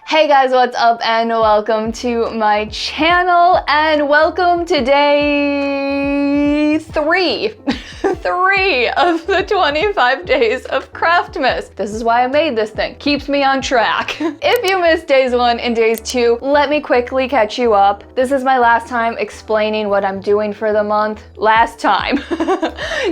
Hey guys, what's up and welcome to my channel and welcome to day 3 of the 25 days of Craftmas. This is why I made this thing. Keeps me on track. If you missed days 1 and days 2, let me quickly catch you up. This is my last time explaining what I'm doing for the month. Last time.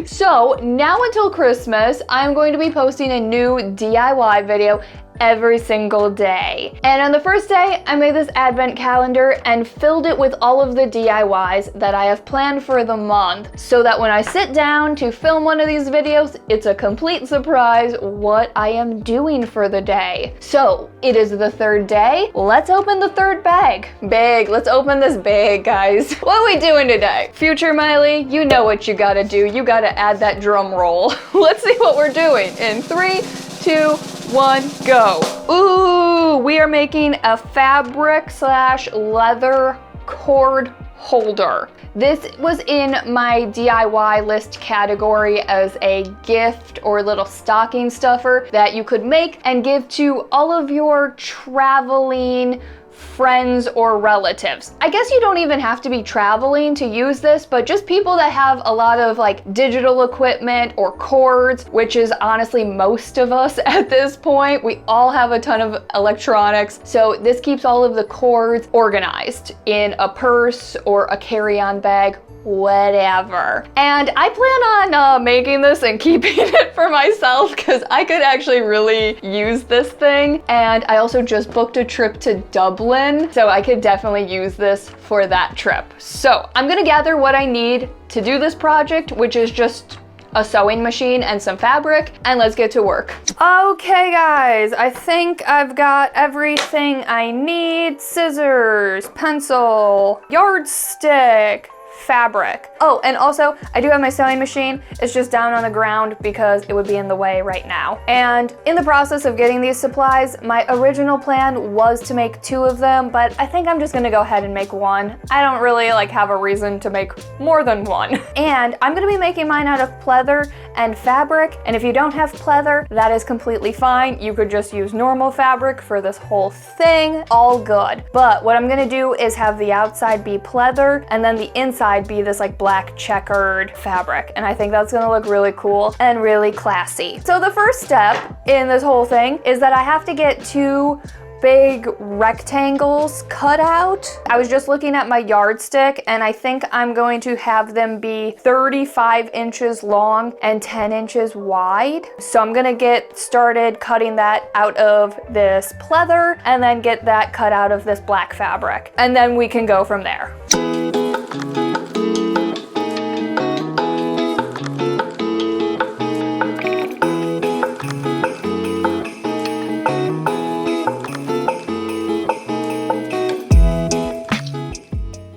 So now until Christmas, I'm going to be posting a new DIY video every single day. And on the first day, I made this advent calendar and filled it with all of the DIYs that I have planned for the month, so that when I sit down to film one of these videos, it's a complete surprise what I am doing for the day. So it is the third day. Let's open the third bag. Big, let's open this bag, guys. What are we doing today? Future Miley, you know what you gotta do. You gotta add that drum roll. Let's see what we're doing in 3, 2, 1, go. Ooh, we are making a fabric/leather cord holder. This was in my DIY list category as a gift or little stocking stuffer that you could make and give to all of your traveling friends or relatives. I guess you don't even have to be traveling to use this, but just people that have a lot of like digital equipment or cords, which is honestly most of us at this point. We all have a ton of electronics, so this keeps all of the cords organized in a purse or a carry-on bag, whatever. And I plan on making this and keeping it for myself because I could actually really use this thing. And I also just booked a trip to Dublin, so I could definitely use this for that trip. So I'm gonna gather what I need to do this project, which is just a sewing machine and some fabric, and let's get to work. Okay guys, I think I've got everything I need. Scissors, pencil, yardstick, fabric. Oh, and also I do have my sewing machine. It's just down on the ground because it would be in the way right now. And in the process of getting these supplies, my original plan was to make 2 of them, but I think I'm just gonna go ahead and make 1. I don't really have a reason to make more than 1. And I'm gonna be making mine out of pleather and fabric. And if you don't have pleather, that is completely fine. You could just use normal fabric for this whole thing, all good. But what I'm gonna do is have the outside be pleather and then the inside be this black checkered fabric, and I think that's gonna look really cool and really classy. So the first step in this whole thing is that I have to get 2 big rectangles cut out. I was just looking at my yardstick and I think I'm going to have them be 35 inches long and 10 inches wide. So I'm gonna get started cutting that out of this pleather and then get that cut out of this black fabric, and then we can go from there.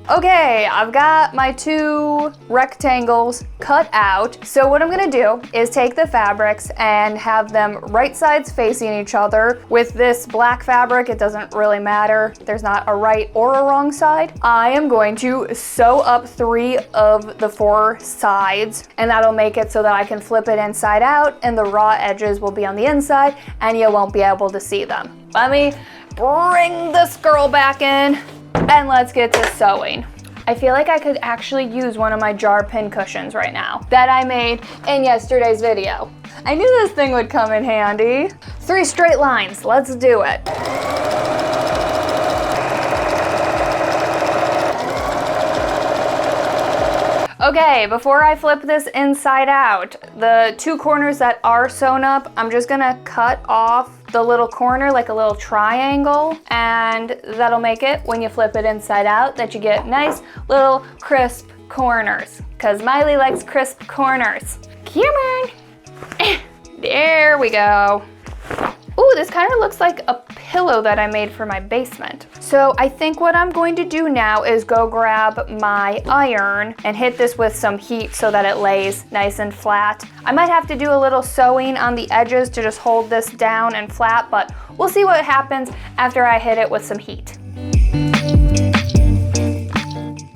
Okay, I've got my 2 rectangles cut out. So what I'm gonna do is take the fabrics and have them right sides facing each other. With this black fabric, it doesn't really matter. There's not a right or a wrong side. I am going to sew up 3 of the 4 sides, and that'll make it so that I can flip it inside out and the raw edges will be on the inside and you won't be able to see them. Let me bring this girl back in and let's get to sewing. I feel like I could actually use one of my jar pin cushions right now that I made in yesterday's video. I knew this thing would come in handy. 3 straight lines, let's do it. Okay, before I flip this inside out, the 2 corners that are sewn up, I'm just gonna cut off the little corner like a little triangle, and that'll make it, when you flip it inside out, that you get nice little crisp corners, because Miley likes crisp corners. Come on. There we go. Ooh, this kind of looks like a pillow that I made for my basement. So I think what I'm going to do now is go grab my iron and hit this with some heat so that it lays nice and flat. I might have to do a little sewing on the edges to just hold this down and flat, but we'll see what happens after I hit it with some heat.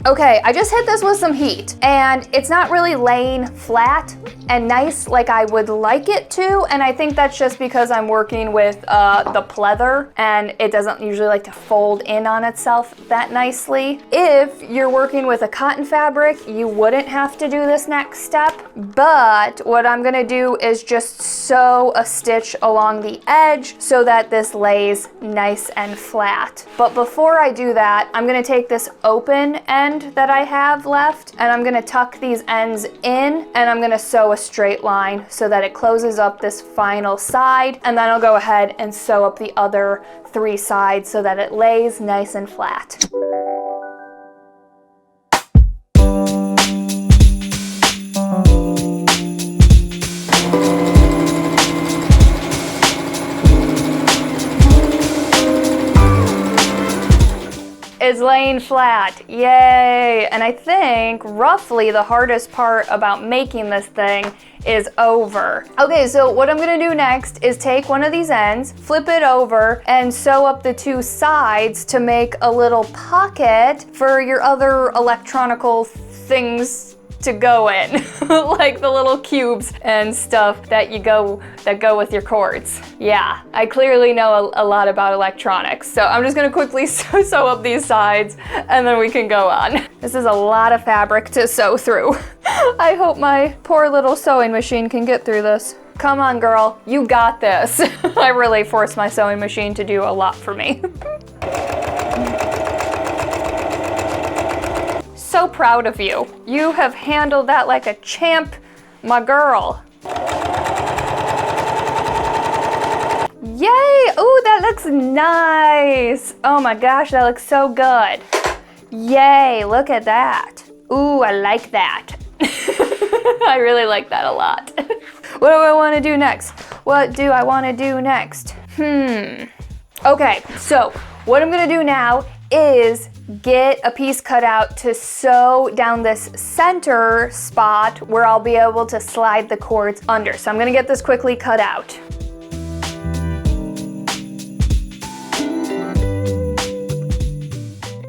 Okay, I just hit this with some heat and it's not really laying flat. and nice like I would like it to, and I think that's just because I'm working with the pleather and it doesn't usually like to fold in on itself that nicely. If you're working with a cotton fabric, you wouldn't have to do this next step, but what I'm gonna do is just sew a stitch along the edge so that this lays nice and flat. But before I do that, I'm gonna take this open end that I have left and I'm gonna tuck these ends in and I'm gonna sew a straight line so that it closes up this final side, and then I'll go ahead and sew up the other 3 sides so that it lays nice and flat. Is laying flat, yay! And I think roughly the hardest part about making this thing is over. Okay, so what I'm gonna do next is take one of these ends, flip it over, and sew up the 2 sides to make a little pocket for your other electronical things to go in, like the little cubes and stuff that go with your cords. Yeah, I clearly know a lot about electronics, so I'm just gonna quickly sew up these sides and then we can go on. This is a lot of fabric to sew through. I hope my poor little sewing machine can get through this. Come on, girl, you got this. I really forced my sewing machine to do a lot for me. So proud of you. You have handled that like a champ, my girl. Yay! Ooh, that looks nice. Oh my gosh, that looks so good. Yay, look at that. Ooh, I like that. I really like that a lot. What do I want to do next? What do I want to do next? Okay, so what I'm gonna do now is get a piece cut out to sew down this center spot where I'll be able to slide the cords under. So I'm gonna get this quickly cut out.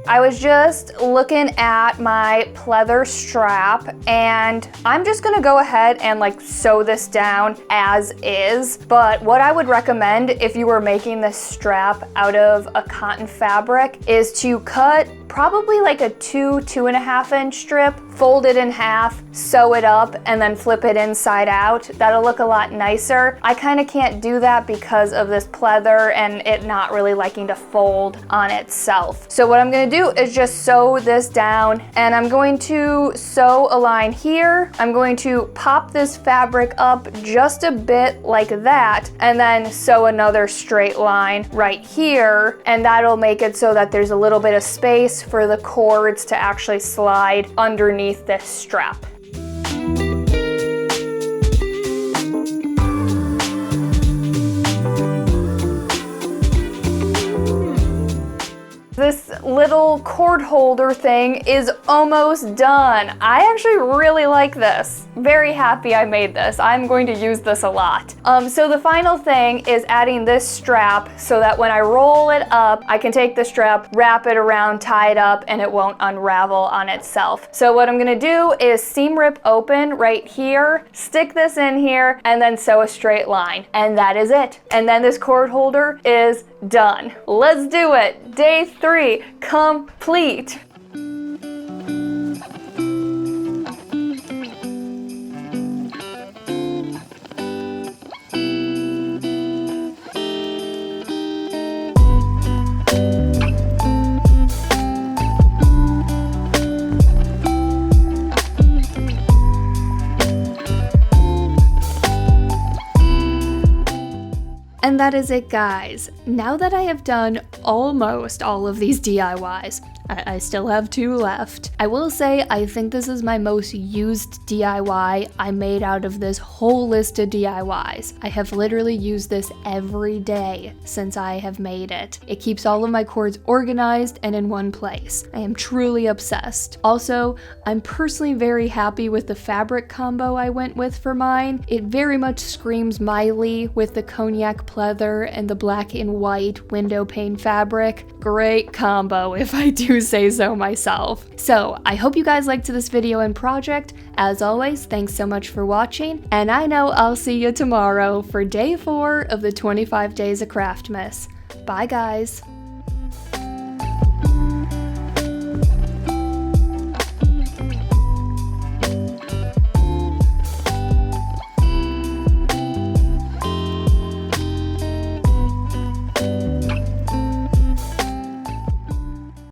I was just looking at my pleather strap and I'm just gonna go ahead and like sew this down as is. But what I would recommend if you were making this strap out of a cotton fabric is to cut probably like a 2.5 inch strip, fold it in half, sew it up, and then flip it inside out. That'll look a lot nicer. I kind of can't do that because of this pleather and it not really liking to fold on itself. So what I'm gonna do is just sew this down, and I'm going to sew a line here. I'm going to pop this fabric up just a bit like that, and then sew another straight line right here, and that'll make it so that there's a little bit of space for the cords to actually slide underneath this strap. This little cord holder thing is almost done. I actually really like this. Very happy I made this. I'm going to use this a lot. So the final thing is adding this strap so that when I roll it up, I can take the strap, wrap it around, tie it up, and it won't unravel on itself. So what I'm gonna do is seam rip open right here, stick this in here, and then sew a straight line. And that is it. And then this cord holder is done. Let's do it. Day 3 complete. And that is it, guys. Now that I have done almost all of these DIYs, I still have 2 left. I will say I think this is my most used DIY I made out of this whole list of DIYs. I have literally used this every day since I have made it. It keeps all of my cords organized and in one place. I am truly obsessed. Also, I'm personally very happy with the fabric combo I went with for mine. It very much screams Miley with the cognac pleather and the black and white window pane fabric. Great combo if I do do say so myself. So I hope you guys liked this video and project. As always, thanks so much for watching, and I know I'll see you tomorrow for day 4 of the 25 days of Craftmas. Bye guys.